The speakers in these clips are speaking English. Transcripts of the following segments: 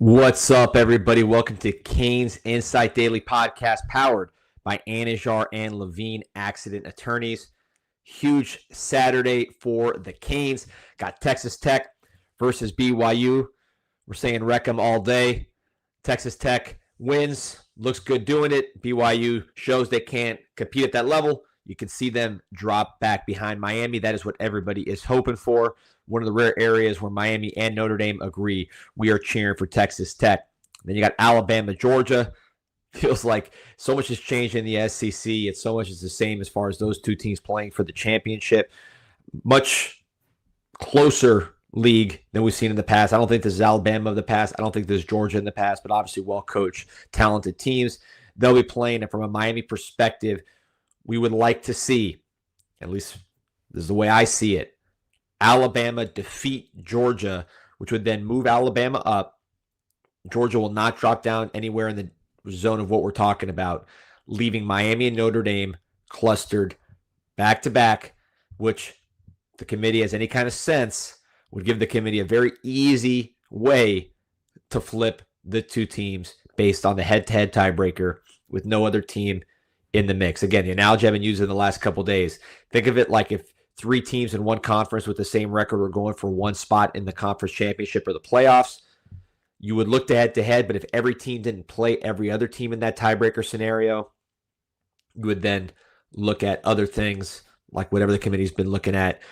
What's up, everybody? Welcome to CanesInSight Daily Podcast, powered by Anajar and Levine Accident Attorneys. Huge Saturday for the Canes. Got Texas Tech versus BYU. We're saying wreck 'em all day. Texas Tech wins, looks good doing it. BYU shows they can't compete at that level. You can see them drop back behind Miami. That is what everybody is hoping for. One of the rare areas where Miami and Notre Dame agree. We are cheering for Texas Tech. Then you got Alabama, Georgia. Feels like so much has changed in the SEC. It's so much is the same as far as those two teams playing for the championship. Much closer league than we've seen in the past. I don't think this is Alabama of the past. I don't think this is Georgia in the past, but obviously well-coached, talented teams. They'll be playing, and from a Miami perspective, we would like to see, at least this is the way I see it, Alabama defeat Georgia, which would then move Alabama up. Georgia will not drop down anywhere in the zone of what we're talking about, leaving Miami and Notre Dame clustered back-to-back, which the committee has any kind of sense would give the committee a very easy way to flip the two teams based on the head-to-head tiebreaker with no other team in the mix. Again, the analogy I've been using in the last couple of days. Think of it like if three teams in one conference with the same record were going for one spot in the conference championship or the playoffs. You would look to head-to-head, but if every team didn't play every other team in that tiebreaker scenario, you would then look at other things like whatever the committee's been looking at,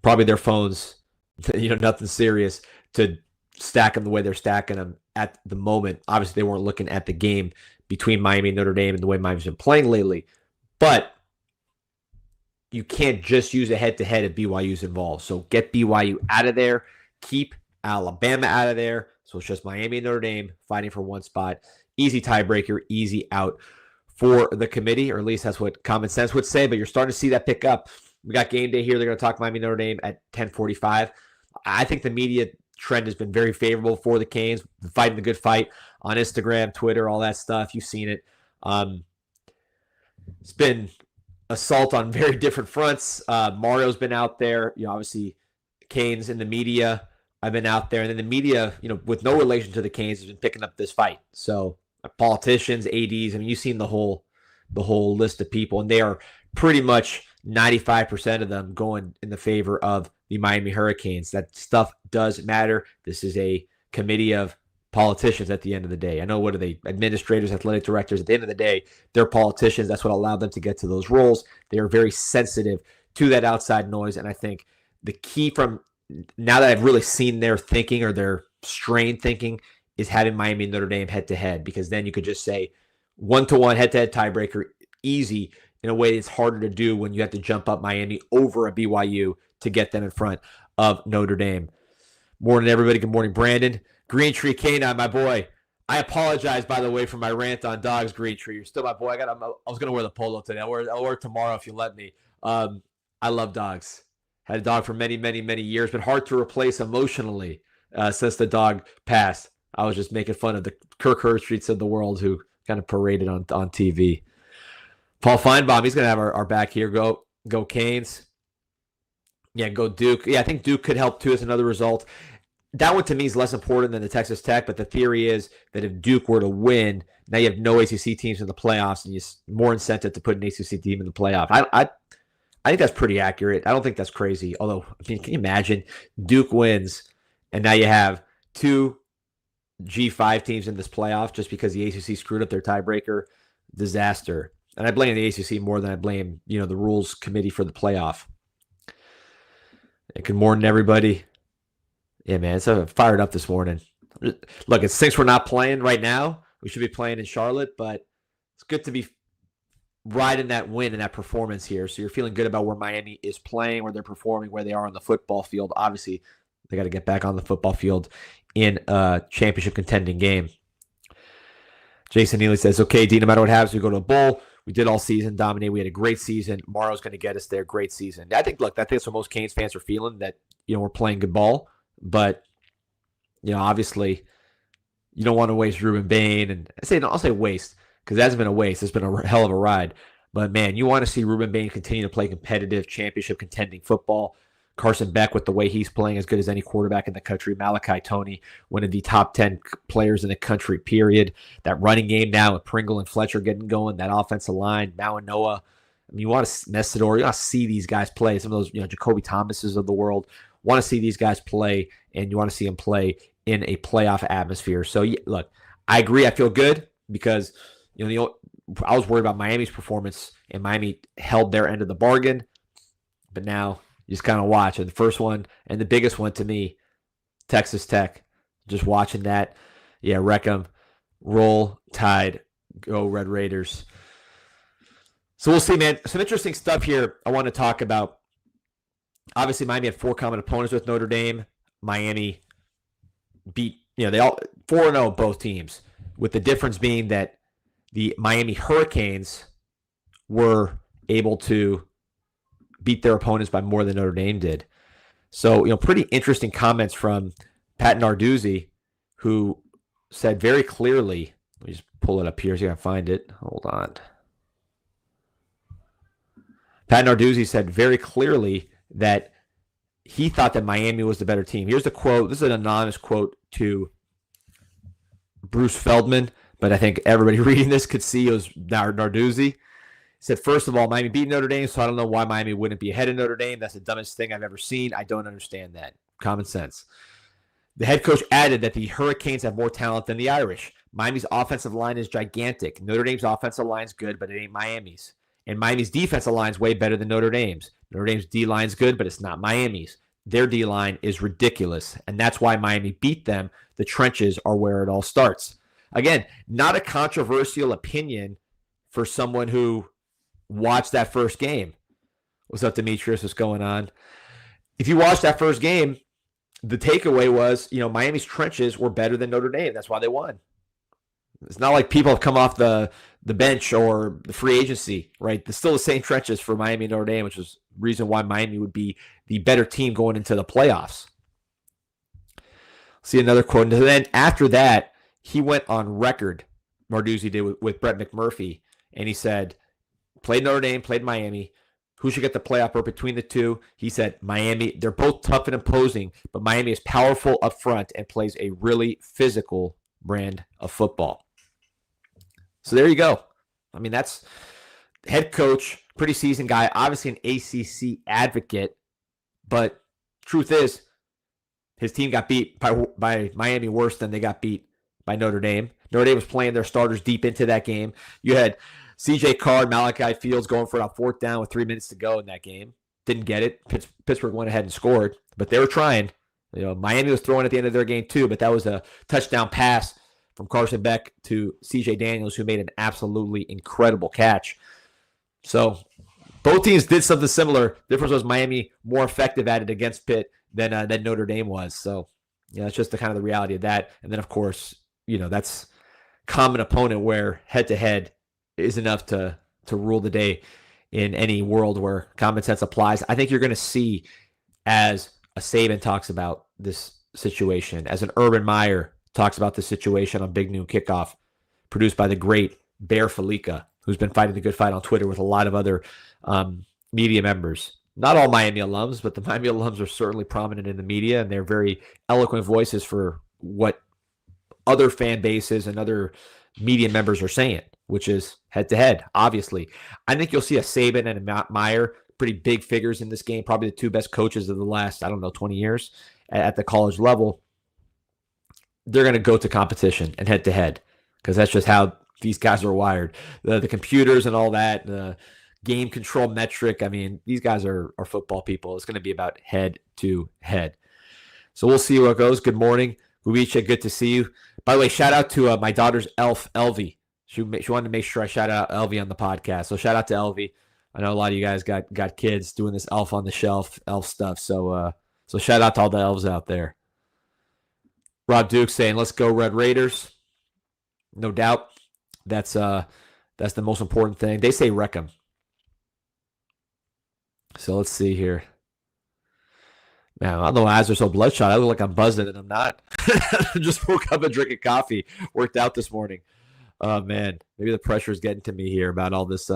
probably their phones, nothing serious, to stack them the way they're stacking them at the moment. Obviously, they weren't looking at the game between Miami and Notre Dame and the way Miami's been playing lately. But you can't just use a head-to-head if BYU's involved. So get BYU out of there. Keep Alabama out of there. So it's just Miami and Notre Dame fighting for one spot. Easy tiebreaker, easy out for the committee, or at least that's what common sense would say. But you're starting to see that pick up. We got game day here. They're going to talk Miami Notre Dame at 10:45. I think the media trend has been very favorable for the Canes, fighting the good fight on Instagram, Twitter, all that stuff. You've seen it. It's been assault on very different fronts. Mario's been out there. Obviously, Canes in the media. I've been out there. And then the media, with no relation to the Canes, has been picking up this fight. So politicians, ADs, you've seen the whole list of people, and they are pretty much 95% of them going in the favor of the Miami Hurricanes. That stuff does matter. This is a committee of politicians at the end of the day. I know, what are they? Administrators, athletic directors. At the end of the day, they're politicians. That's what allowed them to get to those roles. They are very sensitive to that outside noise. And I think the key from now that I've really seen their thinking or their strained thinking is having Miami and Notre Dame head-to-head, because then you could just say one-to-one head-to-head tiebreaker, easy, in a way it's harder to do when you have to jump up Miami over a BYU to get them in front of Notre Dame. Morning, everybody. Good morning, Brandon. Green Tree Canine, my boy. I apologize, by the way, for my rant on dogs, Green Tree. You're still my boy. I was going to wear the polo today. I'll wear it tomorrow if you let me. I love dogs. Had a dog for many, many, many years, but hard to replace emotionally since the dog passed. I was just making fun of the Kirk Herbstreits of the world who kind of paraded on TV. Paul Feinbaum, he's going to have our back here. Go Canes. Yeah, go Duke. Yeah, I think Duke could help too as another result. That one to me is less important than the Texas Tech, but the theory is that if Duke were to win, now you have no ACC teams in the playoffs, and you more incentive to put an ACC team in the playoff. I think that's pretty accurate. I don't think that's crazy. Although, can you imagine Duke wins, and now you have two G5 teams in this playoff just because the ACC screwed up their tiebreaker? Disaster. And I blame the ACC more than I blame, the rules committee for the playoff. And good morning, everybody. Yeah, man, it's fired up this morning. Look, it stinks we're not playing right now. We should be playing in Charlotte, but it's good to be riding that win and that performance here. So you're feeling good about where Miami is playing, where they're performing, where they are on the football field. Obviously, they got to get back on the football field in a championship contending game. Jason Neely says, okay, D, no matter what happens, we go to a bowl. We did all season, dominate. We had a great season. Morrow's going to get us there. Great season. I think that's what most Canes fans are feeling, that, we're playing good ball. But, obviously, you don't want to waste Ruben Bain. And I'll say waste, because it hasn't been a waste. It's been a hell of a ride. But, man, you want to see Ruben Bain continue to play competitive championship contending football. Carson Beck, with the way he's playing, as good as any quarterback in the country. Malachi Toney, one of the top 10 players in the country, period. That running game now with Pringle and Fletcher getting going, that offensive line, Mao and Noah. I mean, you want to Messidor, you want to see these guys play. Some of those, Jacoby Thomases of the world, want to see these guys play, and you want to see them play in a playoff atmosphere. So, look, I agree. I feel good because, I was worried about Miami's performance, and Miami held their end of the bargain. But now you just kind of watch. And the first one and the biggest one to me, Texas Tech. Just watching that. Yeah, wreck them. Roll Tide. Go Red Raiders. So we'll see, man. Some interesting stuff here I want to talk about. Obviously, Miami had 4 common opponents with Notre Dame. Miami beat, they all 4-0 both teams, with the difference being that the Miami Hurricanes were able to beat their opponents by more than Notre Dame did. So, pretty interesting comments from Pat Narduzzi, who said very clearly, let me just pull it up here so you can find it. Hold on. Pat Narduzzi said very clearly that he thought that Miami was the better team. Here's the quote. This is an anonymous quote to Bruce Feldman, but I think everybody reading this could see it was Narduzzi. He said, first of all, Miami beat Notre Dame, so I don't know why Miami wouldn't be ahead of Notre Dame. That's the dumbest thing I've ever seen. I don't understand that. Common sense. The head coach added that the Hurricanes have more talent than the Irish. Miami's offensive line is gigantic. Notre Dame's offensive line is good, but it ain't Miami's. And Miami's defensive line is way better than Notre Dame's. Notre Dame's D-line's good, but it's not Miami's. Their D-line is ridiculous, and that's why Miami beat them. The trenches are where it all starts. Again, not a controversial opinion for someone who watched that first game. What's up, Demetrius? What's going on? If you watched that first game, the takeaway was, Miami's trenches were better than Notre Dame. That's why they won. It's not like people have come off the bench or the free agency, right? It's still the same trenches for Miami and Notre Dame, which is the reason why Miami would be the better team going into the playoffs. See another quote. And then after that, he went on record, Narduzzi did with Brett McMurphy, and he said, played Notre Dame, played Miami. Who should get the playoff berth between the two? He said Miami. They're both tough and imposing, but Miami is powerful up front and plays a really physical brand of football. So there you go. I mean, that's head coach, pretty seasoned guy, obviously an ACC advocate, but truth is, his team got beat by Miami worse than they got beat by Notre Dame. Notre Dame was playing their starters deep into that game. You had C.J. Carr, Malachi Fields going for a 4th down with 3 minutes to go in that game. Didn't get it. Pittsburgh went ahead and scored, but they were trying. Miami was throwing at the end of their game too, but that was a touchdown pass from Carson Beck to C.J. Daniels, who made an absolutely incredible catch. So both teams did something similar. The difference was Miami more effective at it against Pitt than Notre Dame was. So, it's just the kind of the reality of that. And then, of course, that's common opponent where head-to-head is enough to rule the day in any world where common sense applies. I think you're going to see, as a Saban talks about this situation, as an Urban Meyer talks about this situation on Big Noon Kickoff, produced by the great Bear Felica, who's been fighting the good fight on Twitter with a lot of other media members. Not all Miami alums, but the Miami alums are certainly prominent in the media, and they're very eloquent voices for what other fan bases and other media members are saying, which is head-to-head, obviously. I think you'll see a Saban and a Meyer, pretty big figures in this game, probably the two best coaches of the last, 20 years at the college level. They're going to go to competition and head-to-head because that's just how these guys are wired. The computers and all that, the game control metric. I mean, these guys are football people. It's going to be about head-to-head. So we'll see where it goes. Good morning, Guiche. Good to see you. By the way, shout out to my daughter's elf, Elvie. She wanted to make sure I shout out Elvie on the podcast. So shout out to Elvie. I know a lot of you guys got kids doing this elf on the shelf, elf stuff. So shout out to all the elves out there. Rob Duke saying, let's go Red Raiders. No doubt. That's the most important thing. They say wreck 'em. So let's see here. Man, I don't know why eyes are so bloodshot. I look like I'm buzzing and I'm not. I just woke up and drinking coffee. Worked out this morning. Oh man, maybe the pressure is getting to me here about all this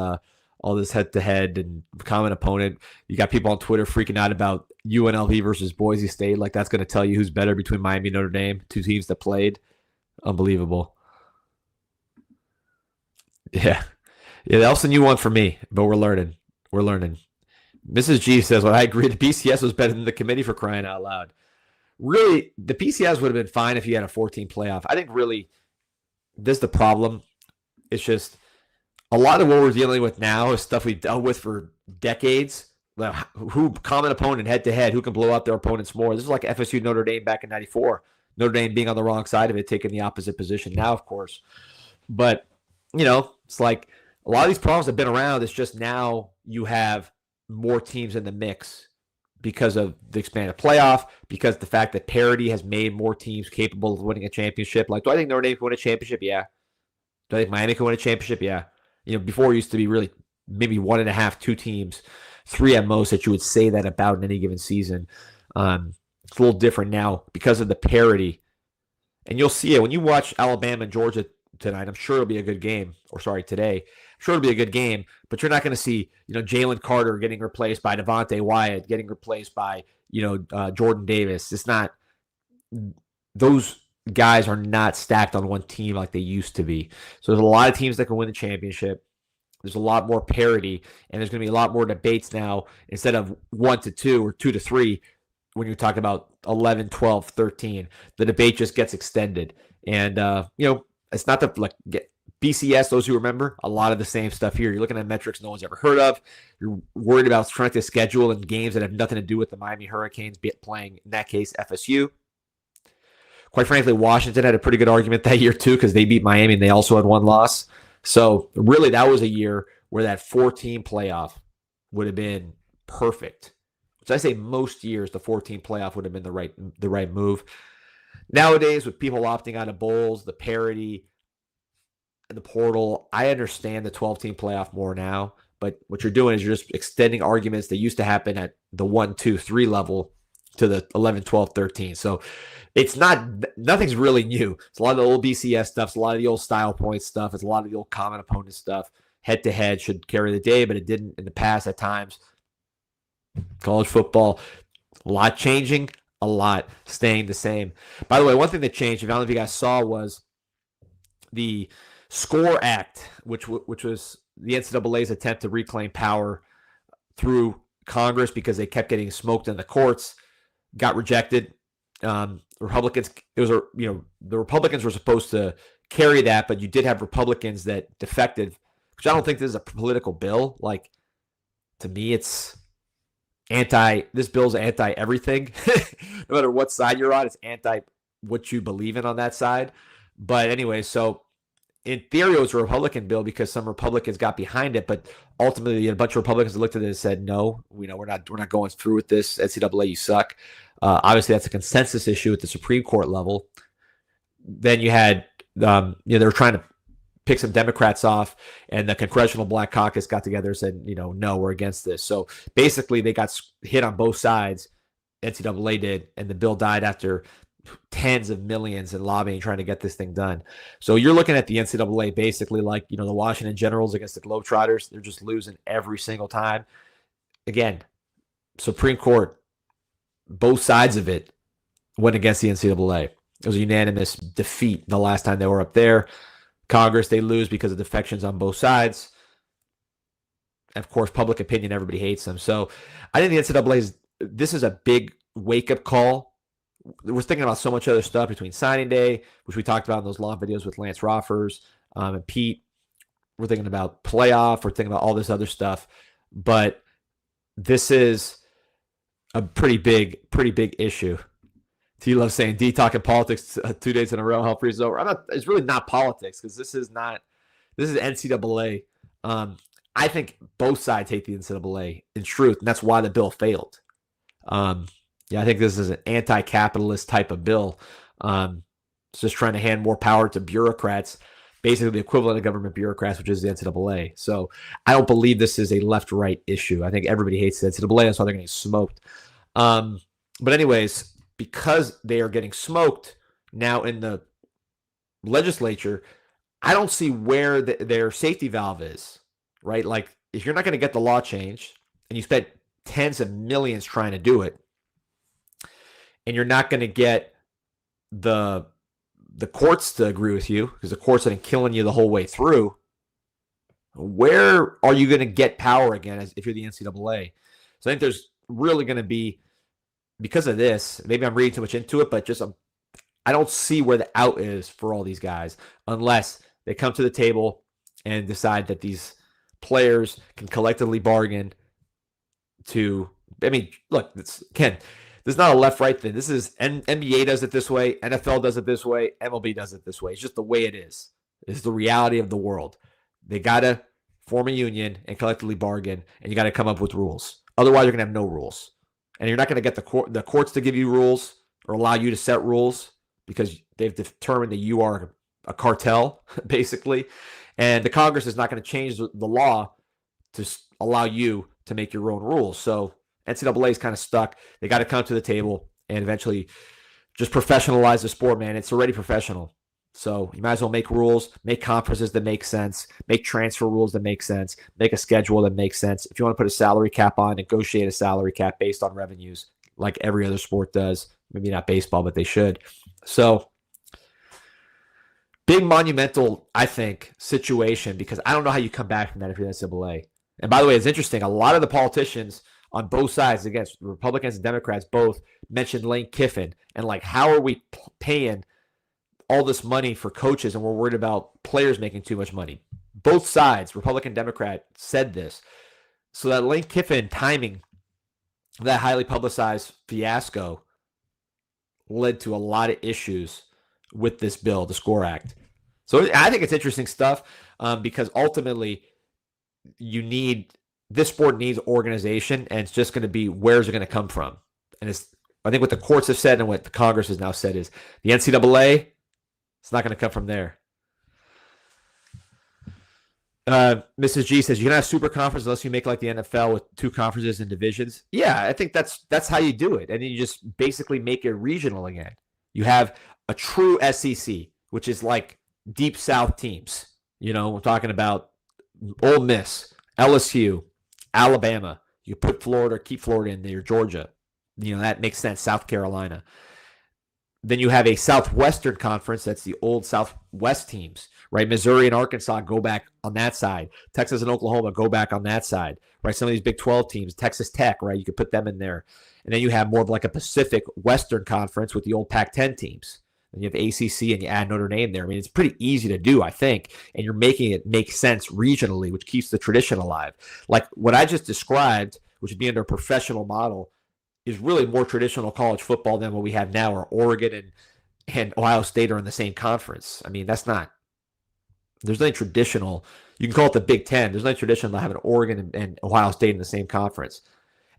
head-to-head and common opponent. You got people on Twitter freaking out about UNLV versus Boise State. Like that's going to tell you who's better between Miami and Notre Dame, two teams that played. Unbelievable. Yeah. Yeah, that's the new one for me, but we're learning. We're learning. Mrs. G says, well, I agree. The BCS was better than the committee for crying out loud. Really, the BCS would have been fine if you had a 14 playoff. I think really this is the problem. It's just a lot of what we're dealing with now is stuff we've dealt with for decades. Who common opponent head to head, who can blow out their opponents more. This is like FSU Notre Dame back in 94. Notre Dame being on the wrong side of it, taking the opposite position now, of course. But, it's like a lot of these problems have been around. It's just now you have more teams in the mix because of the expanded playoff, because the fact that parity has made more teams capable of winning a championship. Like, do I think Notre Dame can win a championship? Yeah. Do I think Miami can win a championship? Yeah. Before it used to be really maybe 1.5, 2 teams, 3 at most that you would say that about in any given season. It's a little different now because of the parity. And you'll see it when you watch Alabama and Georgia tonight. I'm sure it'll be a good game. Today. I'm sure it'll be a good game, but you're not going to see, Jalen Carter getting replaced by Devontae Wyatt, getting replaced by, Jordan Davis. It's not, those guys are not stacked on one team like they used to be. So there's a lot of teams that can win the championship. There's a lot more parity, and there's going to be a lot more debates now instead of 1-2 or 2-3 when you're talking about 11, 12, 13. The debate just gets extended. And, it's not BCS, those who remember, a lot of the same stuff here. You're looking at metrics no one's ever heard of. You're worried about trying to schedule and games that have nothing to do with the Miami Hurricanes playing, in that case, FSU. Quite frankly, Washington had a pretty good argument that year, too, because they beat Miami and they also had 1 loss. So, really, that was a year where that 14 playoff would have been perfect. Which I say most years, the 14 playoff would have been the right move. Nowadays, with people opting out of bowls, the parity, the portal, I understand the 12-team playoff more now, but what you're doing is you're just extending arguments that used to happen at the 1, 2, 3 level to the 11, 12, 13. So it's nothing's really new. It's a lot of the old BCS stuff. It's a lot of the old style point stuff. It's a lot of the old common opponent stuff. Head-to-head should carry the day, but it didn't in the past at times. College football, a lot changing, a lot staying the same. By the way, one thing that changed, I don't know if you guys saw, was the SCORE Act, which was the NCAA's attempt to reclaim power through Congress because they kept getting smoked in the courts, got rejected. Republicans, the Republicans were supposed to carry that, but you did have Republicans that defected, which I don't think this is a political bill. Like, to me, it's this bill's anti everything. No matter what side you're on, it's anti what you believe in on that side. But anyway, so in theory, it was a Republican bill because some Republicans got behind it, but ultimately a bunch of Republicans looked at it and said, "No, we're not going through with this. NCAA, you suck." Obviously, that's a consensus issue at the Supreme Court level. Then you had, they were trying to pick some Democrats off, and the Congressional Black Caucus got together and said, no, we're against this. So basically, they got hit on both sides. NCAA did, and the bill died after tens of millions in lobbying trying to get this thing done. So you're looking at the NCAA basically like, the Washington Generals against the Globetrotters. They're just losing every single time. Again, Supreme Court, both sides of it went against the NCAA. It was a unanimous defeat the last time they were up there. Congress, they lose because of defections on both sides. And of course, public opinion, everybody hates them. So I think the NCAA this is a big wake-up call. We're thinking about so much other stuff between signing day, which we talked about in those long videos with Lance Roffers and Pete. We're thinking about playoff. We're thinking about all this other stuff. But this is a pretty big issue. T-Love saying, D talking politics 2 days in a row, hell freezes over. It's really not politics because this is NCAA. I think both sides hate the NCAA in truth, and that's why the bill failed. I think this is an anti-capitalist type of bill. It's just trying to hand more power to bureaucrats, basically the equivalent of government bureaucrats, which is the NCAA. So I don't believe this is a left-right issue. I think everybody hates the NCAA. That's why they're getting smoked. But anyways, because they are getting smoked now in the legislature, I don't see where their safety valve is, right? Like, if you're not going to get the law changed and you spent tens of millions trying to do it, and you're not going to get the courts to agree with you because the courts have been killing you the whole way through, where are you going to get power again if you're the NCAA? So I think there's really going to be, because of this, maybe I'm reading too much into it, but just I don't see where the out is for all these guys unless they come to the table and decide that these players can collectively bargain to, I mean, look, Ken, there's not a left-right thing. This is NBA does it this way, NFL does it this way, MLB does it this way. It's just the way it is. It's the reality of the world. They got to form a union and collectively bargain, and you got to come up with rules. Otherwise, you're going to have no rules. And you're not going to get the courts to give you rules or allow you to set rules because they've determined that you are a cartel, basically. And the Congress is not going to change the law to allow you to make your own rules. So NCAA is kind of stuck. They got to come to the table and eventually just professionalize the sport, man. It's already professional. So you might as well make rules, make conferences that make sense, make transfer rules that make sense, make a schedule that makes sense. If you want to put a salary cap on, negotiate a salary cap based on revenues like every other sport does. Maybe not baseball, but they should. So big monumental, I think, situation because I don't know how you come back from that if you're the NCAA. And by the way, it's interesting. A lot of the politicians on both sides, against Republicans and Democrats, both mentioned Lane Kiffin and like, how are we paying all this money for coaches and we're worried about players making too much money? Both sides, Republican, Democrat, said this. So that Lane Kiffin timing, that highly publicized fiasco, led to a lot of issues with this bill, the SCORE Act. So I think it's interesting stuff because ultimately this sport needs organization, and it's just going to be, where's it going to come from? And I think what the courts have said and what the Congress has now said is the NCAA, it's not going to come from there. Mrs. G says you can have super conference unless you make like the NFL with 2 conferences and divisions. Yeah, I think that's how you do it. And then you just basically make it regional again. You have a true SEC, which is like deep South teams. You know, we're talking about Ole Miss, LSU, Alabama. You put Florida, keep Florida in there, Georgia. You know, that makes sense. South Carolina. Then you have a Southwestern Conference. That's the old Southwest teams, right? Missouri and Arkansas go back on that side. Texas and Oklahoma go back on that side, right? Some of these Big 12 teams, Texas Tech, right? You could put them in there. And then you have more of like a Pacific Western Conference with the old Pac-10 teams. And you have ACC and you add Notre Dame there. I mean, it's pretty easy to do, I think. And you're making it make sense regionally, which keeps the tradition alive. Like what I just described, which would be under a professional model, is really more traditional college football than what we have now, or Oregon and Ohio State are in the same conference. I mean, there's nothing traditional. You can call it the Big Ten. There's nothing traditional to having Oregon and Ohio State in the same conference.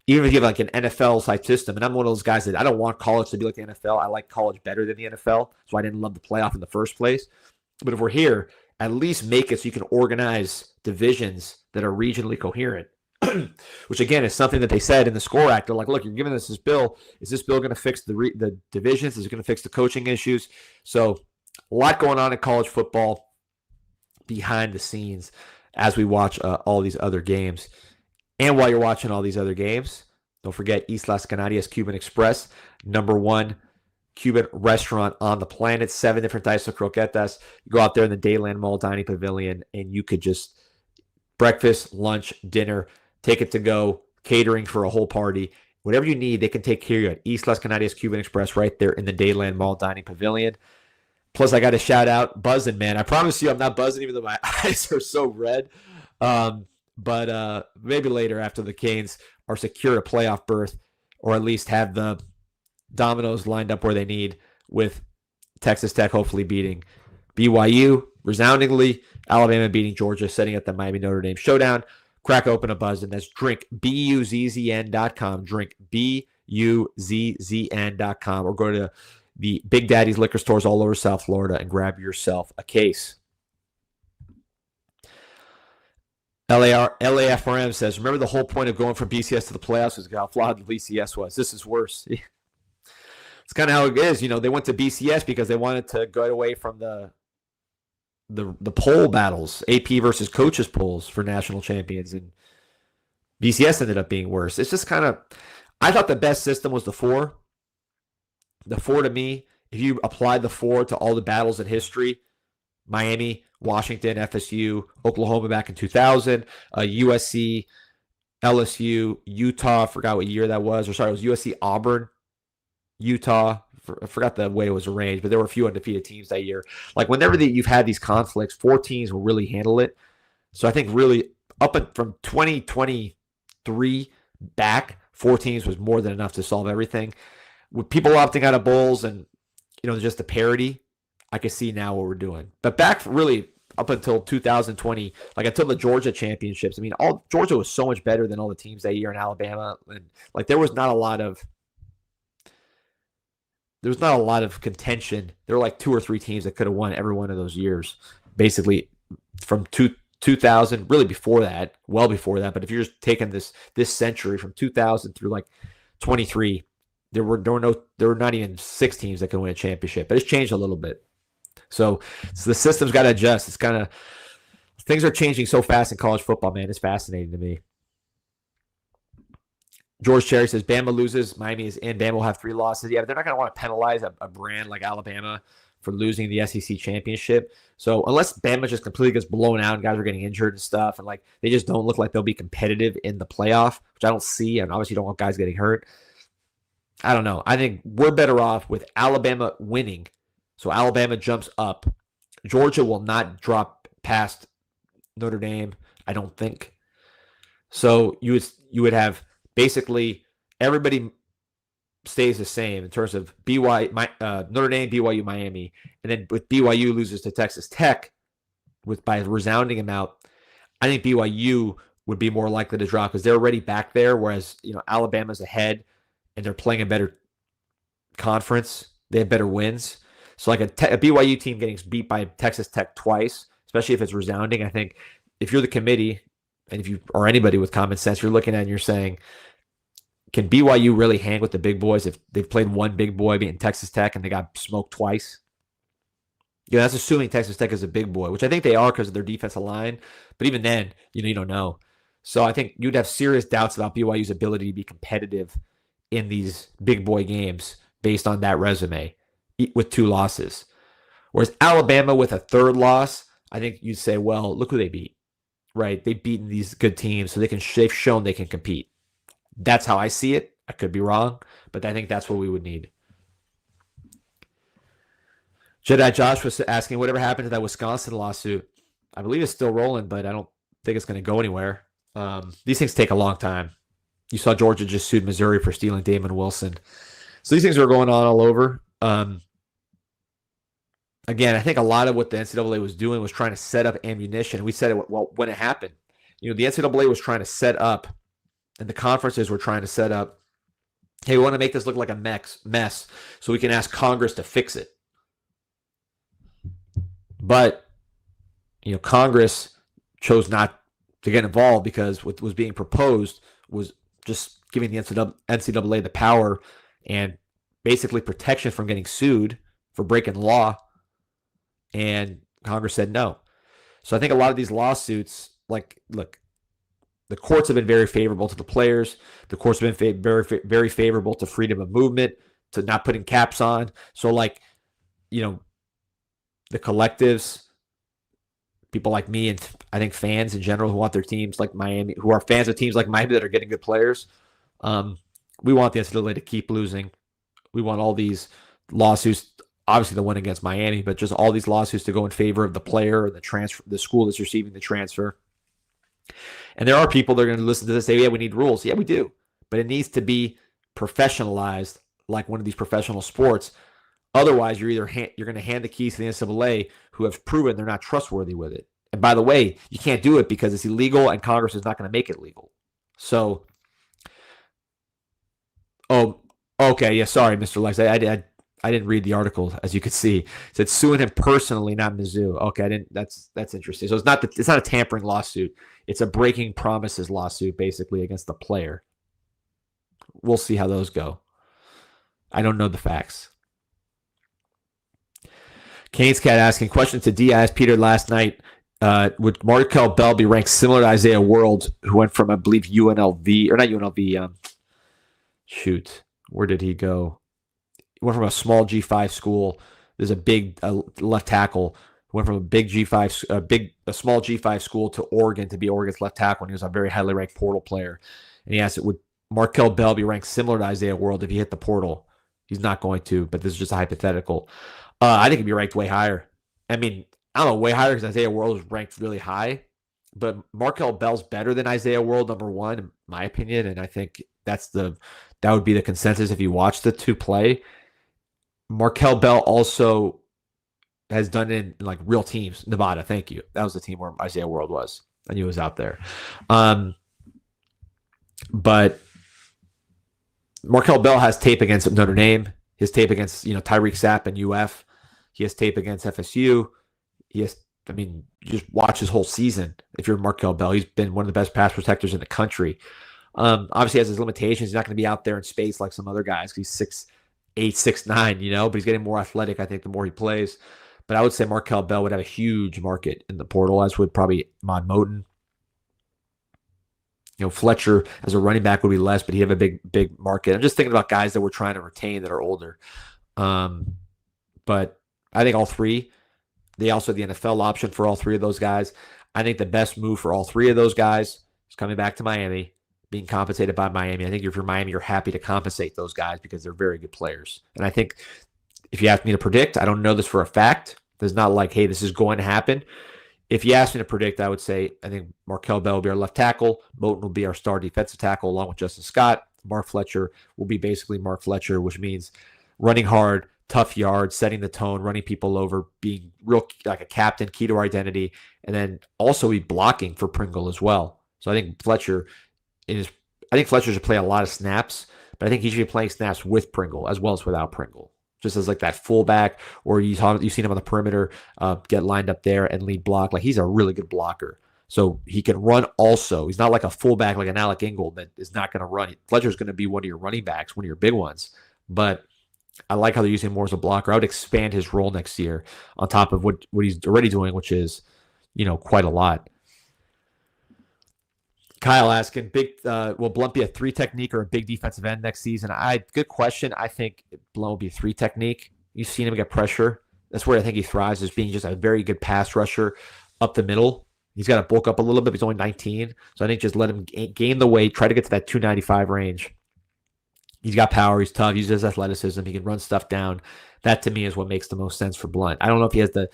Even if you have like an NFL type system, and I'm one of those guys that I don't want college to be like the NFL. I like college better than the NFL, so I didn't love the playoff in the first place. But if we're here, at least make it so you can organize divisions that are regionally coherent. Which again is something that they said in the SCORE Act. They're like, look, you're giving us this bill. Is this bill going to fix the divisions? Is it going to fix the coaching issues? So a lot going on in college football behind the scenes as we watch all these other games. And while you're watching all these other games, don't forget East Las Canarias Cuban Express, #1 Cuban restaurant on the planet. 7 different types of croquetas. You go out there in the Dayland Mall Dining Pavilion, and you could just breakfast, lunch, dinner, take it to go, catering for a whole party. Whatever you need, they can take care of you at East Las Canarias Cuban Express right there in the Dayland Mall Dining Pavilion. Plus, I got to shout out BUZZN, man. I promise you I'm not buzzing even though my eyes are so red. But maybe later after the Canes are secure a playoff berth, or at least have the dominoes lined up where they need, with Texas Tech hopefully beating BYU resoundingly, Alabama beating Georgia, setting up the Miami Notre Dame showdown. Crack open a BUZZN. That's drink, BUZZN.com. Drink, BUZZN.com. Or go to the Big Daddy's liquor stores all over South Florida and grab yourself a case. LAFRM says, remember the whole point of going from BCS to the playoffs was how flawed the BCS was. This is worse. It's kind of how it is. You know, they went to BCS because they wanted to get away from the poll battles, AP versus coaches polls for national champions, and BCS ended up being worse. It's just kind of, I thought the best system was the 4, The 4 to me, if you apply the 4 to all the battles in history, Miami, Washington, FSU, Oklahoma back in 2000, USC, LSU, Utah, I forgot what year that was. Or sorry, it was USC, Auburn, Utah. I forgot the way it was arranged, but there were a few undefeated teams that year. Like whenever you've had these conflicts, 4 teams will really handle it. So I think really from 2023 back, 4 teams was more than enough to solve everything. With people opting out of bowls and just the parity, I can see now what we're doing. But back really up until 2020, like until the Georgia championships, I mean, Georgia was so much better than all the teams that year in Alabama, and like there was not a lot of contention. There were like 2 or 3 teams that could have won every one of those years, basically from 2000, really before that, well before that. But if you're just taking this century from 2000 through like 23, there were not even 6 teams that could win a championship. But it's changed a little bit. So the system's got to adjust. It's kind of things are changing so fast in college football, man. It's fascinating to me. George Cherry says Bama loses, Miami is in. Bama will have 3 losses. Yeah, but they're not going to want to penalize a brand like Alabama for losing the SEC championship. So unless Bama just completely gets blown out and guys are getting injured and stuff, and like they just don't look like they'll be competitive in the playoff, which I don't see, and obviously don't want guys getting hurt. I don't know. I think we're better off with Alabama winning. So Alabama jumps up. Georgia will not drop past Notre Dame, I don't think. So you would have basically everybody stays the same in terms of Notre Dame, BYU, Miami, and then with BYU loses to Texas Tech by a resounding amount. I think BYU would be more likely to drop because they're already back there, whereas Alabama's ahead and they're playing a better conference. They have better wins. So like a BYU team getting beat by Texas Tech twice, especially if it's resounding, I think if you're the committee and if you or anybody with common sense, you're looking at it and you're saying, can BYU really hang with the big boys if they've played one big boy beating Texas Tech and they got smoked twice? That's assuming Texas Tech is a big boy, which I think they are because of their defensive line. But even then, you don't know. So I think you'd have serious doubts about BYU's ability to be competitive in these big boy games based on that resume with 2 losses. Whereas Alabama with a 3rd loss, I think you'd say, well, look who they beat, right? They've beaten these good teams, so they've shown they can compete. That's how I see it. I could be wrong, but I think that's what we would need. Jedi Josh was asking, whatever happened to that Wisconsin lawsuit? I believe it's still rolling, but I don't think it's going to go anywhere. These things take a long time. You saw Georgia just sued Missouri for stealing Damon Wilson. So these things are going on all over. Again, I think a lot of what the NCAA was doing was trying to set up ammunition. We said it when it happened. The NCAA was trying to set up, and the conferences were trying to set up, hey, we want to make this look like a mess so we can ask Congress to fix it. But, Congress chose not to get involved because what was being proposed was just giving the NCAA the power and basically protection from getting sued for breaking the law. And Congress said no. So I think a lot of these lawsuits, look, the courts have been very favorable to the players. The courts have been very, very favorable to freedom of movement, to not putting caps on. So the collectives, people like me, and I think fans in general who want their teams like Miami, who are fans of teams like Miami that are getting good players, we want the NCAA to keep losing. We want all these lawsuits, obviously the one against Miami, but just all these lawsuits to go in favor of the player or the school that's receiving the transfer. And there are people that are going to listen to this and say, yeah, we need rules. Yeah, we do. But it needs to be professionalized like one of these professional sports. Otherwise, you're going to hand the keys to the NCAA, who have proven they're not trustworthy with it. And by the way, you can't do it because it's illegal and Congress is not going to make it legal. So, okay, yeah, sorry, Mr. Lex. I didn't read the article, as you could see. It said suing him personally, not Mizzou. Okay, I didn't. That's interesting. So it's not a tampering lawsuit. It's a breaking promises lawsuit, basically against the player. We'll see how those go. I don't know the facts. Canes Cat asking, question to D. I asked Peter last night, would Markel Bell be ranked similar to Isaiah World, who went from, I believe, UNLV, or not UNLV, where did he go? went from a small G5 school. There's a big left tackle. Went from a big G5, a small G5 school to Oregon to be Oregon's left tackle, and he was a very highly ranked portal player. And he asked, would Markel Bell be ranked similar to Isaiah World if he hit the portal? He's not going to, but this is just a hypothetical. I think he'd be ranked way higher. I mean, I don't know, way higher because Isaiah World was ranked really high, but Markel Bell's better than Isaiah World, number one, in my opinion, and I think that would be the consensus if you watch the two play. Markel Bell also has done it in like real teams. Nevada, thank you. That was the team where Isaiah World was. I knew he was out there. But Markel Bell has tape against Notre Dame. His tape against Tyreek Sapp and UF. He has tape against FSU. Just watch his whole season. If you're Markel Bell, he's been one of the best pass protectors in the country. Obviously, he has his limitations. He's not going to be out there in space like some other guys. He's 6'8", 6'9", but he's getting more athletic, I think, the more he plays. But I would say Markel Bell would have a huge market in the portal, as would probably Mon Moten. Fletcher as a running back would be less, but he'd have a big market. I'm just thinking about guys that we're trying to retain that are older. But I think all three. They also have the NFL option for all three of those guys. I think the best move for all three of those guys is coming back to Miami, being compensated by Miami. I think if you're Miami, you're happy to compensate those guys because they're very good players. And I think if you ask me to predict, I don't know this for a fact. There's not like, hey, this is going to happen. If you ask me to predict, I would say I think Markel Bell will be our left tackle. Moten will be our star defensive tackle along with Justin Scott. Mark Fletcher will be basically Mark Fletcher, which means running hard, tough yards, setting the tone, running people over, being real like a captain, key to our identity, and then also be blocking for Pringle as well. So I think Fletcher should play a lot of snaps, but I think he should be playing snaps with Pringle as well as without Pringle. Just as like that fullback, or you've seen him on the perimeter, get lined up there and lead block. Like he's a really good blocker. So he can run also. He's not like a fullback like an Alec Ingold that is not going to run. Fletcher's going to be one of your running backs, one of your big ones. But I like how they're using him more as a blocker. I would expand his role next year on top of what he's already doing, which is, quite a lot. Kyle asking, will Blunt be a 3 technique or a big defensive end next season? Good question. I think Blunt will be a 3 technique. You've seen him get pressure. That's where I think he thrives, is being just a very good pass rusher up the middle. He's got to bulk up a little bit. He's only 19. So I think just let him gain the weight, try to get to that 295 range. He's got power. He's tough. He uses athleticism. He can run stuff down. That, to me, is what makes the most sense for Blunt. I don't know if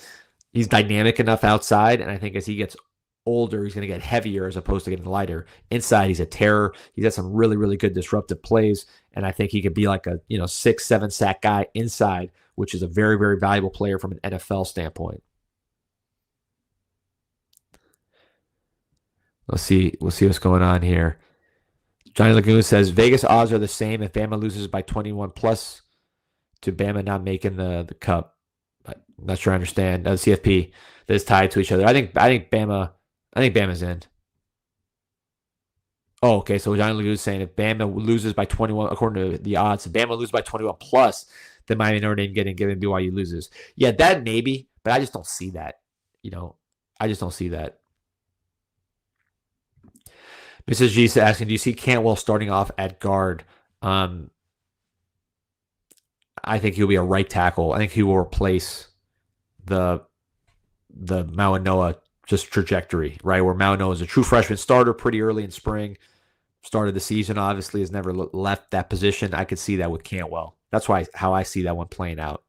he's dynamic enough outside, and I think as he gets older, he's going to get heavier as opposed to getting lighter. Inside, he's a terror. He's got some really, really good disruptive plays, and I think he could be like a 6-7 sack guy inside, which is a very, very valuable player from an NFL standpoint. We'll see what's going on here. Johnny Lagoon says Vegas odds are the same if Bama loses by 21 plus to Bama not making the cup. I'm not sure I understand. The CFP that is tied to each other. I think Bama's in. Oh, okay. So Johnny Lagoon is saying if Bama loses by 21, according to the odds, if Bama loses by 21 plus, then Miami Notre Dame getting given BYU loses. Yeah, that maybe, but I just don't see that. I just don't see that. Mrs. G is asking, do you see Cantwell starting off at guard? I think he'll be a right tackle. I think he will replace the Mauanoa just trajectory, right? Where Mauanoa is a true freshman starter pretty early in spring. Started the season, obviously, has never left that position. I could see that with Cantwell. That's how I see that one playing out.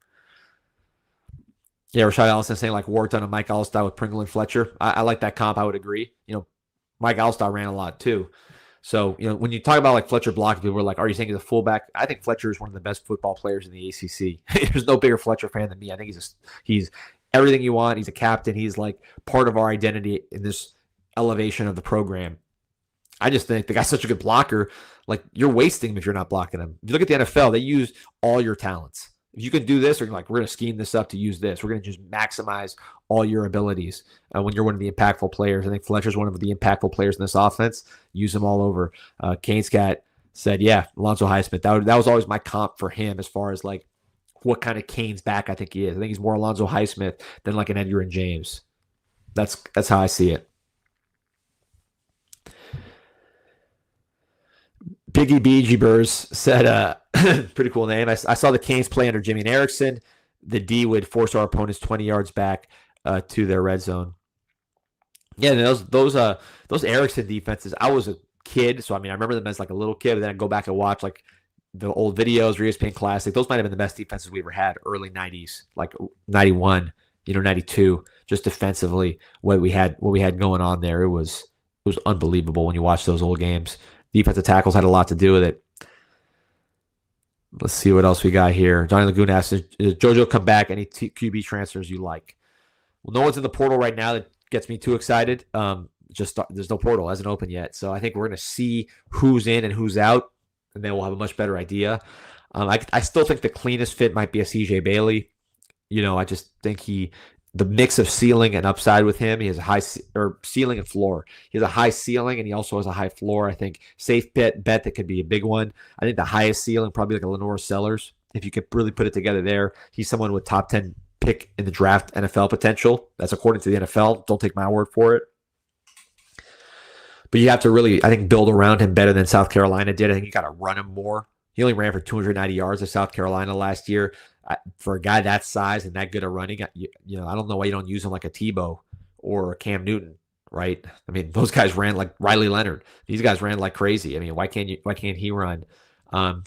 Yeah, Rashad Allison saying like Wharton and Mike Allstott with Pringle and Fletcher. I like that comp. I would agree. Mike Allstott ran a lot too. So, when you talk about like Fletcher blocking, people are like, are you saying he's a fullback? I think Fletcher is one of the best football players in the ACC. There's no bigger Fletcher fan than me. I think he's everything you want. He's a captain. He's like part of our identity in this elevation of the program. I just think the guy's such a good blocker. Like, you're wasting him if you're not blocking him. If you look at the NFL, they use all your talents. If you can do this, or you're like, we're going to scheme this up to use this. We're going to just maximize all your abilities when you're one of the impactful players. I think Fletcher's one of the impactful players in this offense. Use them all over. Canes Cat said, yeah, Alonzo Highsmith. That was always my comp for him as far as like what kind of Canes back I think he is. I think he's more Alonzo Highsmith than like an Edgar and James. That's how I see it. Biggie Beegebers said, pretty cool name. I saw the Canes play under Jimmy and Erickson. The D would force our opponents 20 yards back to their red zone. Yeah, those Erickson defenses. I was a kid, so I mean, I remember them as like a little kid. But then I go back and watch like the old videos, ESPN Classic. Those might have been the best defenses we ever had, early '90s, like '91, 92. Just defensively, what we had going on there, it was unbelievable when you watch those old games. Defensive tackles had a lot to do with it. Let's see what else we got here. Johnny Lagoon asks, "Does JoJo come back? Any QB transfers you like?" Well, no one's in the portal right now that gets me too excited. There's no portal, hasn't opened yet, so I think we're going to see who's in and who's out, and then we'll have a much better idea. I still think the cleanest fit might be a CJ Bailey. I just think the mix of ceiling and upside with him, he has a high ceiling and floor. He has a high ceiling and he also has a high floor. I think safe bet that could be a big one. I think the highest ceiling probably like a Lenore Sellers. If you could really put it together there, he's someone with top 10 pick in the draft NFL potential. That's according to the NFL. Don't take my word for it. But you have to really, I think, build around him better than South Carolina did. I think you got to run him more. He only ran for 290 yards at South Carolina last year. For a guy that size and that good at running, I don't know why you don't use him like a Tebow or a Cam Newton, right? I mean, those guys ran like Riley Leonard. These guys ran like crazy. I mean, why can't he run? That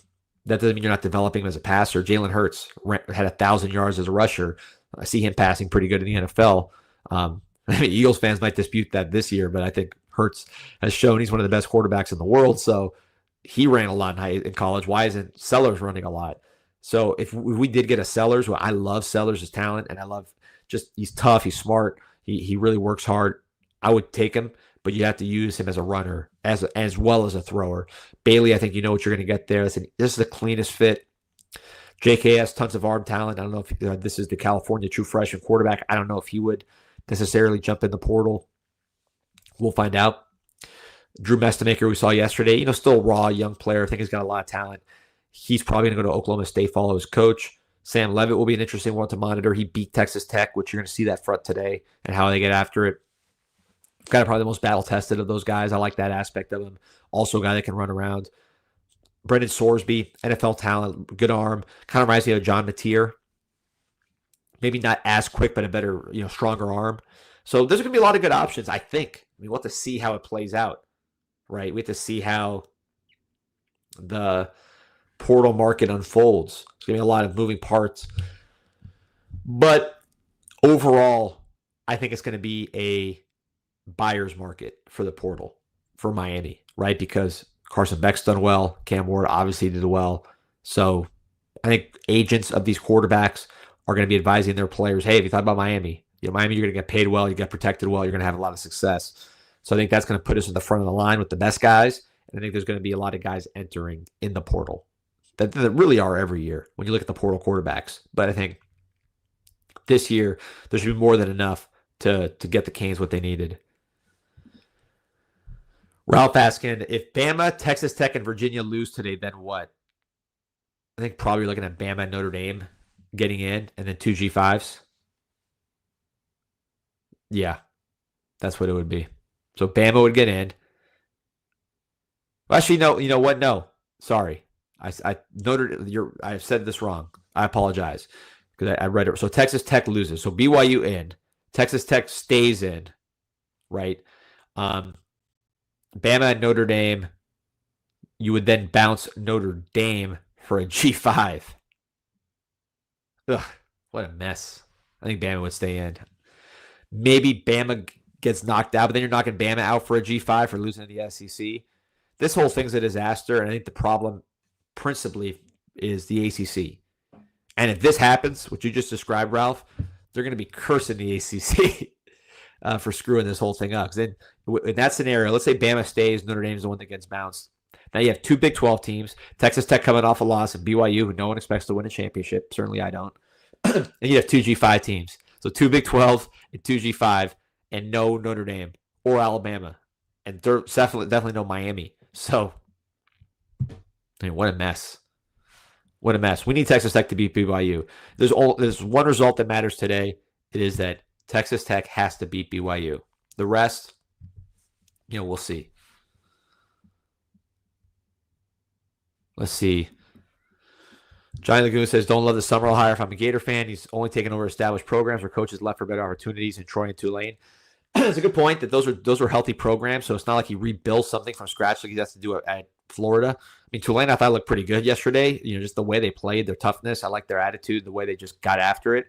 doesn't mean you're not developing him as a passer. Jalen Hurts had 1,000 yards as a rusher. I see him passing pretty good in the NFL. I mean, Eagles fans might dispute that this year, but I think Hurts has shown he's one of the best quarterbacks in the world. So he ran a lot in college. Why isn't Sellers running a lot? So if we did get a Sellers, well, I love Sellers' talent, and I love he's tough, he's smart, he really works hard. I would take him, but you have to use him as a runner as well as a thrower. Bailey, I think you know what you're going to get there. This is the cleanest fit. JK has tons of arm talent. I don't know if this is the California true freshman quarterback. I don't know if he would necessarily jump in the portal. We'll find out. Drew Mestamaker, we saw yesterday, still raw, young player. I think he's got a lot of talent. He's probably going to go to Oklahoma State, follow his coach. Sam Levitt will be an interesting one to monitor. He beat Texas Tech, which you're going to see that front today and how they get after it. Kind of probably the most battle-tested of those guys. I like that aspect of him. Also a guy that can run around. Brendan Sorsby, NFL talent, good arm. Kind of reminds me of John Mateer. Maybe not as quick, but a better, stronger arm. So there's going to be a lot of good options, I think. We'll have to see how it plays out, right? We have to see how the portal market unfolds. It's going to be a lot of moving parts. But overall, I think it's going to be a buyer's market for the portal for Miami, right? Because Carson Beck's done well. Cam Ward obviously did well. So I think agents of these quarterbacks are going to be advising their players, hey, have you thought about Miami? Miami, you're going to get paid well. You get protected well. You're going to have a lot of success. So I think that's going to put us in the front of the line with the best guys. And I think there's going to be a lot of guys entering in the portal that really are every year when you look at the portal quarterbacks. But I think this year there should be more than enough to get the Canes what they needed. Ralph asking, if Bama, Texas Tech, and Virginia lose today, then what? I think probably looking at Bama and Notre Dame getting in and then 2 G5s. Yeah, that's what it would be. So Bama would get in. Actually, no. You know what? No, sorry. I've said this wrong. I apologize because I read it. So Texas Tech loses. So BYU in. Texas Tech stays in. Right. Bama and Notre Dame. You would then bounce Notre Dame for a G5. Ugh, what a mess. I think Bama would stay in. Maybe Bama gets knocked out, but then you're knocking Bama out for a G5 for losing to the SEC. This whole thing's a disaster, and I think the problem principally is the ACC. And if this happens, what you just described, Ralph, they're going to be cursing the ACC for screwing this whole thing up. Because then in that scenario, let's say Bama stays, Notre Dame's the one that gets bounced. Now you have two Big 12 teams, Texas Tech coming off a loss, and BYU, who no one expects to win a championship. Certainly I don't. And you have two G5 teams. So two Big 12 and two G5, and no Notre Dame or Alabama. And definitely no Miami. So, I mean, what a mess. What a mess. We need Texas Tech to beat BYU. There's one result that matters today. It is that Texas Tech has to beat BYU. The rest, we'll see. Let's see. Johnny Lagoon says, don't love the summer. I'll hire if I'm a Gator fan. He's only taken over established programs where coaches left for better opportunities in Troy and Tulane. It's a good point that those were healthy programs, so it's not like he rebuilt something from scratch like he has to do it at Florida. I mean, Tulane, I thought looked pretty good yesterday. Just the way they played, their toughness. I like their attitude, the way they just got after it.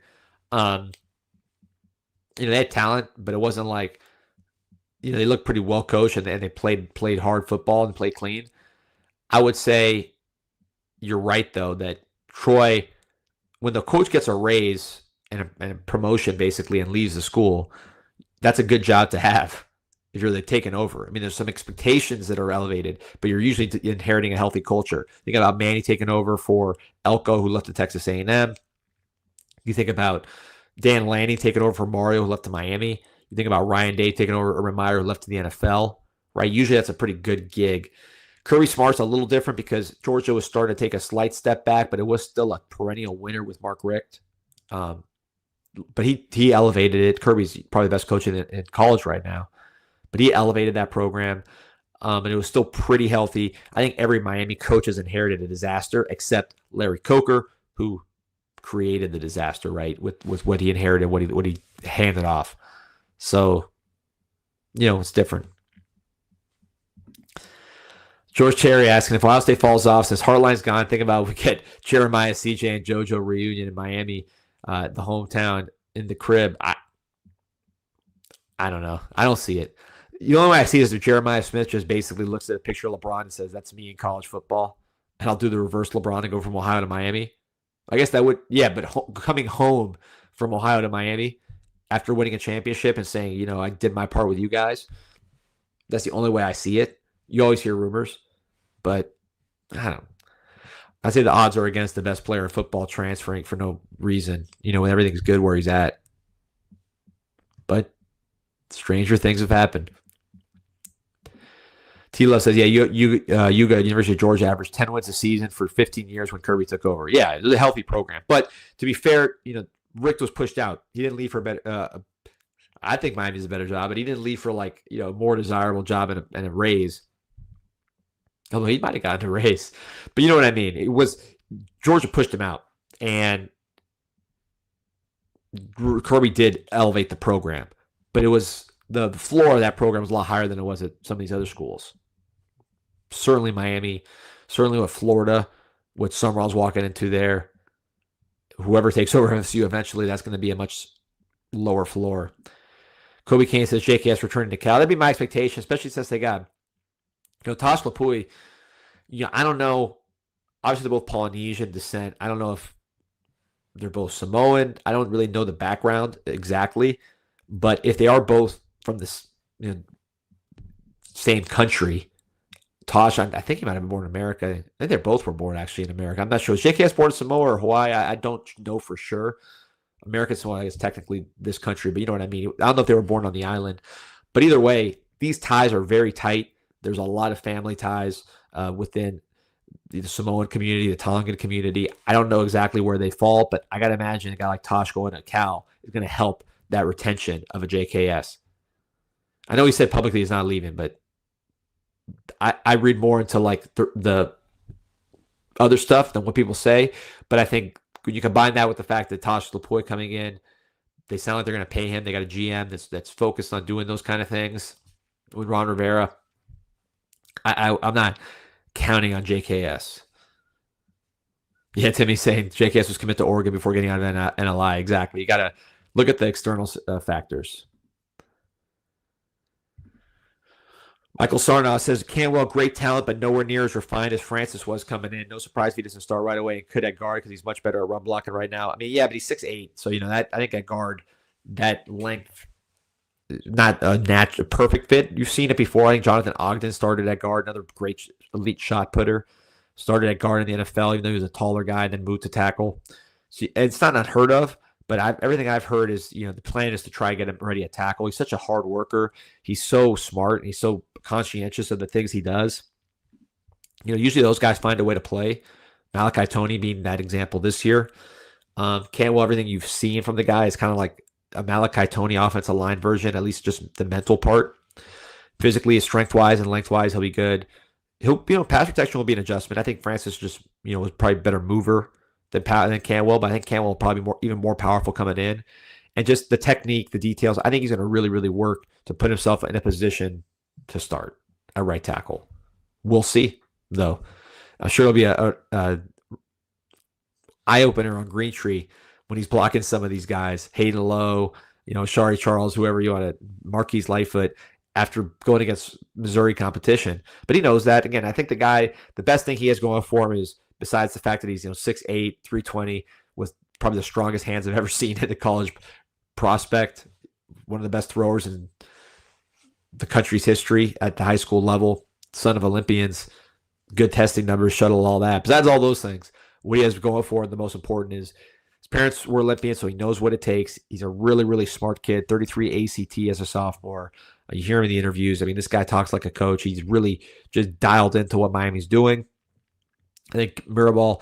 They had talent, but it wasn't like, they looked pretty well coached and they played hard football and played clean. I would say you're right, though, that Troy, when the coach gets a raise and a promotion basically and leaves the school, that's a good job to have if you're taking over. I mean, there's some expectations that are elevated, but you're usually inheriting a healthy culture. Think about Manny taking over for Elko, who left to Texas A&M. You think about Dan Lanning taking over for Mario, who left to Miami. You think about Ryan Day taking over Urban Meyer, who left to the NFL, right? Usually that's a pretty good gig. Kirby Smart's a little different because Georgia was starting to take a slight step back, but it was still a perennial winner with Mark Richt. But he elevated it. Kirby's probably the best coach in college right now. But he elevated that program, and it was still pretty healthy. I think every Miami coach has inherited a disaster except Larry Coker, who created the disaster, right, with what he inherited, what he handed off. So, it's different. George Cherry asking, if Ohio State falls off, says Hartline's gone, think about we get Jeremiah, CJ, and JoJo reunion in Miami, the hometown, in the crib. I don't know. I don't see it. The only way I see it is if Jeremiah Smith just basically looks at a picture of LeBron and says, that's me in college football, and I'll do the reverse LeBron and go from Ohio to Miami. I guess that would, but coming home from Ohio to Miami after winning a championship and saying, I did my part with you guys, that's the only way I see it. You always hear rumors, but I'd say the odds are against the best player in football transferring for no reason, when everything's good where he's at. But stranger things have happened. T-Love says, Yuga, University of Georgia averaged 10 wins a season for 15 years when Kirby took over. Yeah, it was a healthy program. But to be fair, Rick was pushed out. He didn't leave for a better I think Miami's a better job, but he didn't leave for a more desirable job and a raise. Although he might have gotten a raise. But you know what I mean? It was Georgia pushed him out. And Kirby did elevate the program. But it was the floor of that program was a lot higher than it was at some of these other schools. Certainly Miami, certainly with Florida, what Summerall's walking into there. Whoever takes over FSU eventually, that's going to be a much lower floor. Kobe Kane says JKS returning to Cal. That'd be my expectation, especially since they got Tosh Lapui. I don't know. Obviously, they're both Polynesian descent. I don't know if they're both Samoan. I don't really know the background exactly. But if they are both from this same country, Tosh, I think he might have been born in America. I think they both were born actually in America. I'm not sure. Is JKS born in Samoa or Hawaii? I don't know for sure. American Samoa is technically this country, but you know what I mean? I don't know if they were born on the island. But either way, these ties are very tight. There's a lot of family ties within the Samoan community, the Tongan community. I don't know exactly where they fall, but I got to imagine a guy like Tosh going to Cal is going to help that retention of a JKS. I know he said publicly he's not leaving, but I read more into the other stuff than what people say. But I think when you combine that with the fact that Tosh Lapui coming in, they sound like they're going to pay him. They got a GM that's focused on doing those kind of things with Ron Rivera. I'm not counting on JKS. Yeah, Timmy's saying JKS was committed to Oregon before getting out of NLI. Exactly. You got to look at the external factors. Michael Sarnoff says, Canwell, great talent, but nowhere near as refined as Francis was coming in. No surprise if he doesn't start right away and could at guard because he's much better at run blocking right now. I mean, yeah, but he's 6'8". So, that I think at guard, that length, not a perfect fit. You've seen it before. I think Jonathan Ogden started at guard, another great elite shot putter. Started at guard in the NFL, even though he was a taller guy, and then moved to tackle. So it's not unheard of. But everything I've heard is, the plan is to try and get him ready at tackle. He's such a hard worker. He's so smart. He's so conscientious of the things he does. Usually those guys find a way to play. Malachi Toney being that example this year. Canwell, everything you've seen from the guy is kind of like a Malachi Toney offensive line version, at least just the mental part. Physically, strength-wise and length-wise, he'll be good. pass protection will be an adjustment. I think Francis just, was probably a better mover than Canwell, but I think Canwell will probably be even more powerful coming in. And just the technique, the details, I think he's going to really, really work to put himself in a position to start at right tackle. We'll see, though. I'm sure it'll be a eye-opener on Green Tree when he's blocking some of these guys. Hayden Lowe, Shari Charles, whoever you want to, Marquise Lightfoot, after going against Missouri competition. But he knows that. Again, I think the best thing he has going for him is, besides the fact that he's 6'8", 320, with probably the strongest hands I've ever seen at a college prospect, one of the best throwers in the country's history at the high school level, son of Olympians, good testing numbers, shuttle, all that. Besides all those things, what he has going for him, the most important is his parents were Olympians, so he knows what it takes. He's a really, really smart kid, 33 ACT as a sophomore. You hear him in the interviews. I mean, this guy talks like a coach. He's really just dialed into what Miami's doing. I think Mirabal,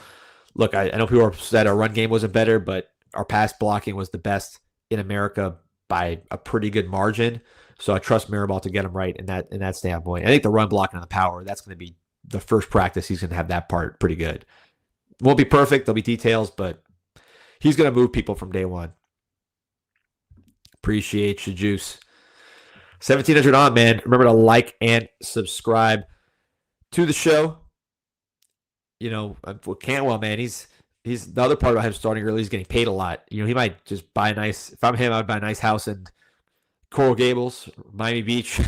look, I know people said our run game wasn't better, but our pass blocking was the best in America by a pretty good margin. So I trust Mirabal to get him right in that standpoint. I think the run blocking and the power, that's going to be the first practice. He's going to have that part pretty good. Won't be perfect. There'll be details, but he's going to move people from day one. Appreciate you, Juice. 1,700 on, man. Remember to like and subscribe to the show. With Canwell, man, he's the other part about him starting early. He's getting paid a lot. He might just buy a nice. If I'm him, I'd buy a nice house in Coral Gables, Miami Beach.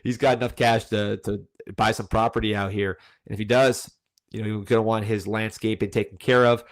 He's got enough cash to buy some property out here. And if he does, he's going to want his landscaping taken care of.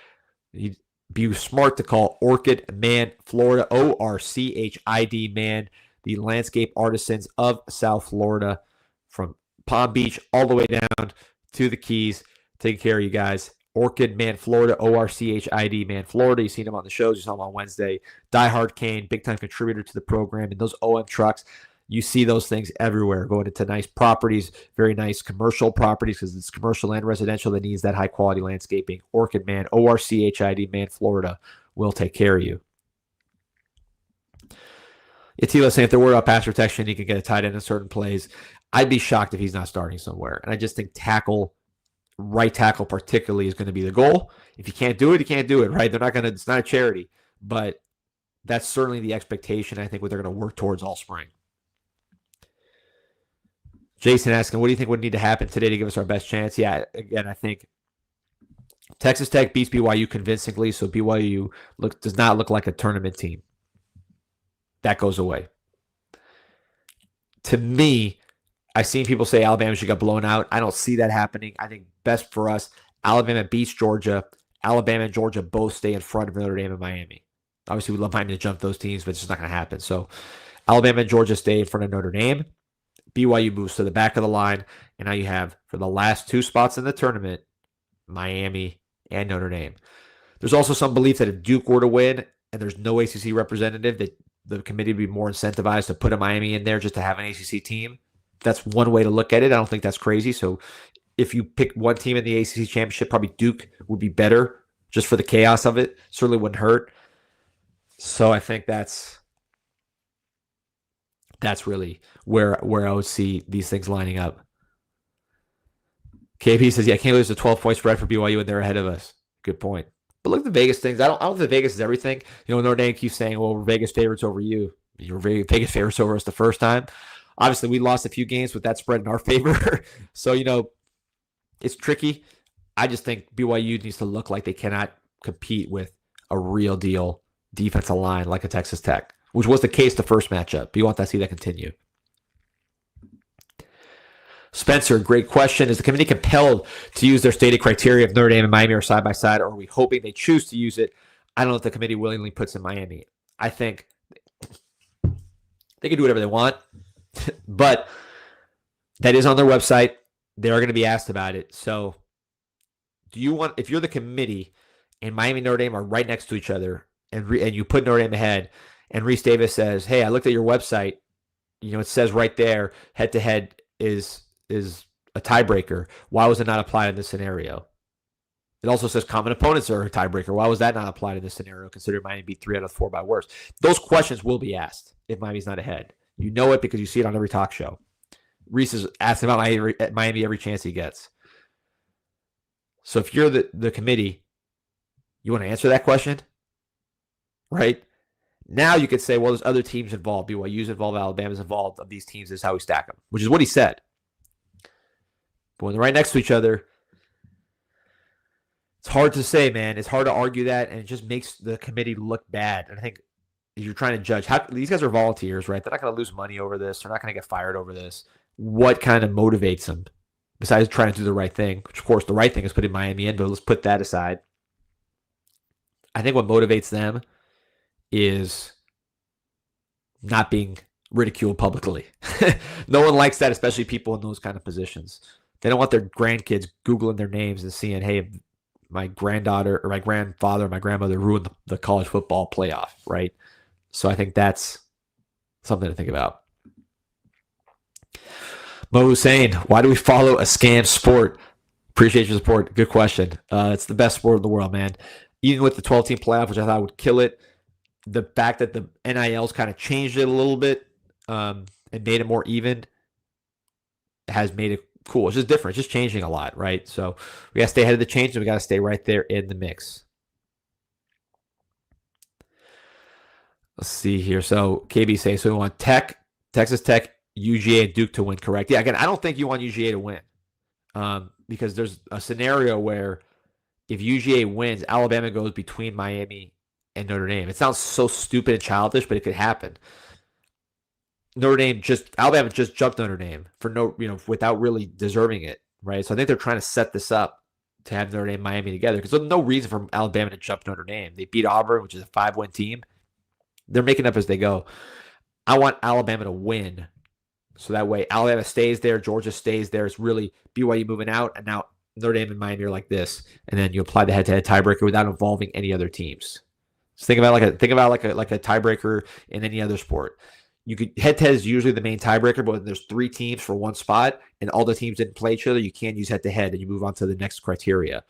He'd be smart to call OrchidMan Florida, ORCHID Man, the landscape artisans of South Florida, from Palm Beach all the way down to the Keys. Take care of you guys. OrchidMan Florida, ORCHID Man Florida. You've seen him on the shows. You saw him on Wednesday. Diehard Cane, big-time contributor to the program. And those OM trucks, you see those things everywhere, going into nice properties, very nice commercial properties, because it's commercial and residential that needs that high-quality landscaping. OrchidMan, ORCHID Man Florida will take care of you. Atila saying if they're worried about pass protection, he can get a tight end in certain plays. I'd be shocked if he's not starting somewhere. And I just think right tackle particularly is going to be the goal. If you can't do it, you can't do it, right? It's not a charity, but that's certainly the expectation. I think what they're going to work towards all spring. Jason asking, what do you think would need to happen today to give us our best chance? Yeah, again, I think Texas Tech beats BYU convincingly, so BYU does not look like a tournament team. That goes away. To me, I've seen people say Alabama should get blown out. I don't see that happening. I think best for us, Alabama beats Georgia. Alabama and Georgia both stay in front of Notre Dame and Miami. Obviously, we'd love Miami to jump those teams, but it's just not going to happen. So Alabama and Georgia stay in front of Notre Dame. BYU moves to the back of the line. And now you have, for the last two spots in the tournament, Miami and Notre Dame. There's also some belief that if Duke were to win and there's no ACC representative, that the committee would be more incentivized to put a Miami in there just to have an ACC team. That's one way to look at it. I don't think that's crazy. So if you pick one team in the ACC championship, probably Duke would be better just for the chaos of it. Certainly wouldn't hurt. So I think that's really where I would see these things lining up. KP says, yeah, I can't lose a 12-point spread for BYU and they're ahead of us. Good point. But look at the Vegas things. I don't think Vegas is everything. Notre Dame keeps saying, well, we're Vegas favorites over you. You were Vegas favorites over us the first time. Obviously, we lost a few games with that spread in our favor. So, it's tricky. I just think BYU needs to look like they cannot compete with a real deal defensive line like a Texas Tech, which was the case the first matchup. You want to see that continue. Spencer, great question. Is the committee compelled to use their stated criteria if Notre Dame and Miami are side by side, or are we hoping they choose to use it? I don't know if the committee willingly puts in Miami. I think they can do whatever they want. But that is on their website. They are going to be asked about it. So if you're the committee and Miami and Notre Dame are right next to each other and you put Notre Dame ahead and Reese Davis says, hey, I looked at your website, it says right there, head to head is a tiebreaker. Why was it not applied in this scenario? It also says common opponents are a tiebreaker. Why was that not applied in this scenario, considering Miami beat 3 out of 4 by worse? Those questions will be asked if Miami's not ahead. You know it because you see it on every talk show. Reese is asking about Miami every chance he gets. So if you're the committee, you want to answer that question, right? Now you could say, well, there's other teams involved. BYU's involved, Alabama's involved. Of these teams, this is how we stack them, which is what he said. But when they're right next to each other, it's hard to say, man. It's hard to argue that, and it just makes the committee look bad. And I think if you're trying to judge, these guys are volunteers, right? They're not going to lose money over this. They're not going to get fired over this. What kind of motivates them besides trying to do the right thing? Which, of course, the right thing is putting Miami in, but let's put that aside. I think what motivates them is not being ridiculed publicly. No one likes that, especially people in those kind of positions. They don't want their grandkids Googling their names and seeing, hey, my granddaughter or my grandfather or my grandmother ruined the college football playoff, right? So I think that's something to think about. Mo Hussein, why do we follow a scam sport? Appreciate your support. Good question. It's the best sport in the world, man. Even with the 12-team playoff, which I thought would kill it, the fact that the NILs kind of changed it a little bit and made it more even has made it cool. It's just different. It's just changing a lot, right? So we got to stay ahead of the change, and we got to stay right there in the mix. Let's see here. So KB says, so we want Texas Tech, UGA, and Duke to win, correct? Yeah, again, I don't think you want UGA to win because there's a scenario where if UGA wins, Alabama goes between Miami and Notre Dame. It sounds so stupid and childish, but it could happen. Alabama just jumped Notre Dame for without really deserving it, right? So I think they're trying to set this up to have Notre Dame and Miami together because there's no reason for Alabama to jump Notre Dame. They beat Auburn, which is a 5-win team. They're making up as they go. I want Alabama to win so that way Alabama stays there, Georgia stays there. It's really BYU moving out, and now Notre Dame and Miami are like this, and then you apply the head-to-head tiebreaker without involving any other teams. So think about like a tiebreaker in any other sport. You could head-to-head is usually the main tiebreaker, but when there's 3 teams for one spot and all the teams didn't play each other, you can't use head-to-head, and you move on to the next criteria.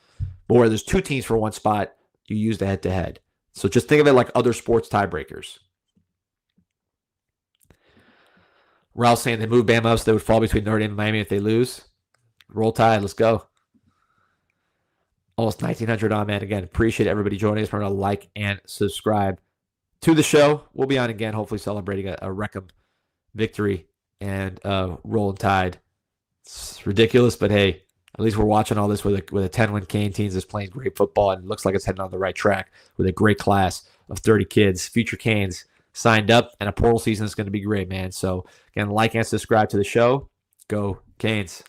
But where there's 2 teams for one spot, you use the head-to-head. So just think of it like other sports tiebreakers. Ralph saying they move Bama up so they would fall between Notre Dame and Miami if they lose. Roll Tide, let's go. Almost 1,900 on, man. Again, appreciate everybody joining us. Remember to like and subscribe to the show. We'll be on again, hopefully celebrating a Wreckham victory and Rolling Tide. It's ridiculous, but hey, at least we're watching all this with a 10-win Cane teams that's playing great football, and it looks like it's heading on the right track with a great class of 30 kids, future Canes signed up, and a portal season is going to be great, man. So again, like and subscribe to the show. Go Canes.